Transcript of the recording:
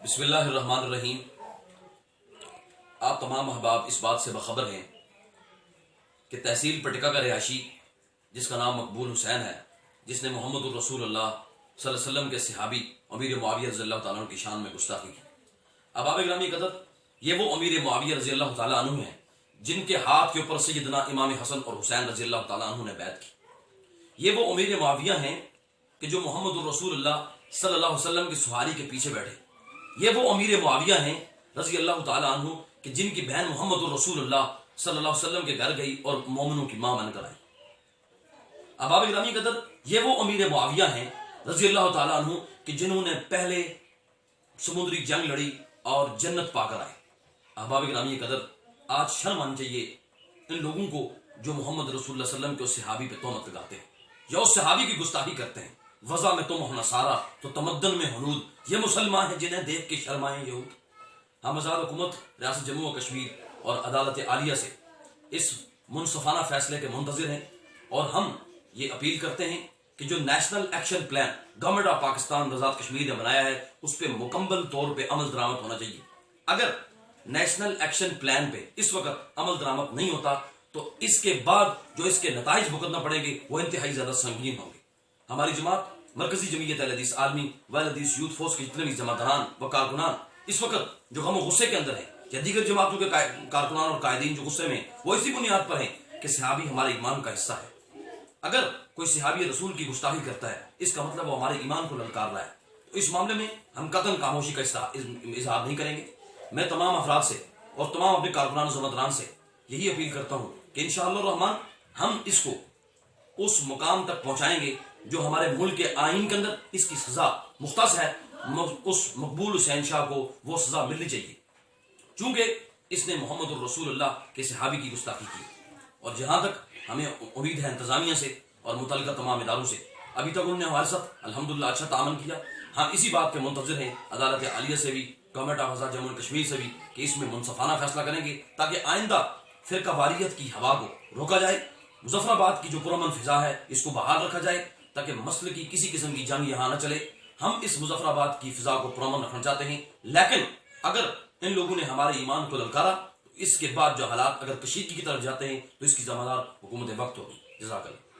بسم اللہ الرحمن الرحیم۔ آپ تمام احباب اس بات سے بخبر ہیں کہ تحصیل پٹکا کا رہائشی جس کا نام مقبول حسین ہے، جس نے محمد الرسول اللہ صلی اللہ علیہ وسلم کے صحابی امیر معاویہ رضی اللہ تعالیٰ عنہ کی شان میں گستاخی کی۔ احباب گرامی قدر، یہ وہ امیر معاویہ رضی اللہ تعالیٰ عنہ ہیں جن کے ہاتھ کے اوپر سیدنا امام حسن اور حسین رضی اللہ تعالیٰ عنہ نے بیعت کی۔ یہ وہ امیر معاویہ ہیں کہ جو محمد الرسول اللہ صلی اللہ علیہ وسلم کی سواری کے پیچھے بیٹھے۔ یہ وہ امیر معاویہ ہیں رضی اللہ تعالیٰ عنہ کہ جن کی بہن محمد الرسول اللہ صلی اللہ علیہ وسلم کے گھر گئی اور مومنوں کی ماں بن کر آئی۔ احباب گرامی قدر، یہ وہ امیر معاویہ ہیں رضی اللہ تعالیٰ عنہ کہ جنہوں نے پہلے سمندری جنگ لڑی اور جنت پا کر آئے۔ احباب گرامی قدر، آج شرم آنی چاہیے ان لوگوں کو جو محمد رسول اللہ صلی اللہ علیہ وسلم کے اس صحابی پہ تہمت لگاتے ہیں یا اس صحابی کی گستاخی کرتے ہیں۔ وضع میں تم ہونا سارا تو تمدن میں ہنود، یہ مسلمان ہیں جنہیں دیکھ کے شرمائیں یہود۔ ہم آزاد حکومت ریاست جموں و کشمیر اور عدالت عالیہ سے اس منصفانہ فیصلے کے منتظر ہیں اور ہم یہ اپیل کرتے ہیں کہ جو national action plan government of Pakistan Azad Kashmir نے بنایا ہے اس پہ مکمل طور پہ عمل درآمد ہونا چاہیے۔ اگر نیشنل ایکشن پلان پہ اس وقت عمل درآمد نہیں ہوتا تو اس کے بعد جو اس کے نتائج بھگتنا پڑیں گے وہ انتہائی زیادہ سنگین ہوں گے۔ ہماری جماعت مرکزی جمعیت اہل حدیث عالمی و اہل حدیث یوتھ فورس کے جتنے بھی جماعتان و کارکنان اس وقت جو غم و غصے کے اندر ہیں یا دیگر جماعتوں کے کارکنان اور قائدین جو غصے میں ہیں، وہ اسی بنیاد پر ہیں کہ صحابی ہمارے ایمان کا حصہ ہے۔ اگر کوئی صحابی رسول کی گستاخی کرتا ہے اس کا مطلب وہ ہمارے ایمان کو للکار رہا ہے، تو اس معاملے میں ہم قطعاً خاموشی کا اظہار نہیں کریں گے۔ میں تمام افراد سے اور تمام اپنے کارکنان و زمران سے یہی اپیل کرتا ہوں کہ انشاءاللہ الرحمن ہم اس کو اس مقام تک پہنچائیں گے جو ہمارے ملک کے آئین کے اندر اس کی سزا مختص ہے۔ اس مقبول حسین شاہ کو وہ سزا ملنی چاہیے چونکہ اس نے محمد الرسول اللہ کے صحابی کی گستاخی کی۔ اور جہاں تک ہمیں امید ہے انتظامیہ سے اور متعلقہ تمام اداروں سے، ابھی تک انہوں نے ہمارے ساتھ الحمدللہ اچھا تعاون کیا۔ ہم اسی بات کے منتظر ہیں عدالت عالیہ سے بھی، گورنمنٹ آف آزاد جموں و کشمیر سے بھی کہ اس میں منصفانہ فیصلہ کریں گے تاکہ آئندہ فرقہ واریت کی ہوا کو روکا جائے۔ مظفر آباد کی جو پرامن فضا ہے اس کو بحال رکھا جائے تاکہ مسئلے کی کسی قسم کی جنگ یہاں نہ چلے۔ ہم اس مظفر آباد کی فضا کو پرامن رکھنا چاہتے ہیں، لیکن اگر ان لوگوں نے ہمارے ایمان کو للکارا تو اس کے بعد جو حالات اگر کشیدگی کی طرف جاتے ہیں تو اس کی ذمہ دار حکومت وقت ہوگی۔ جزاک اللہ۔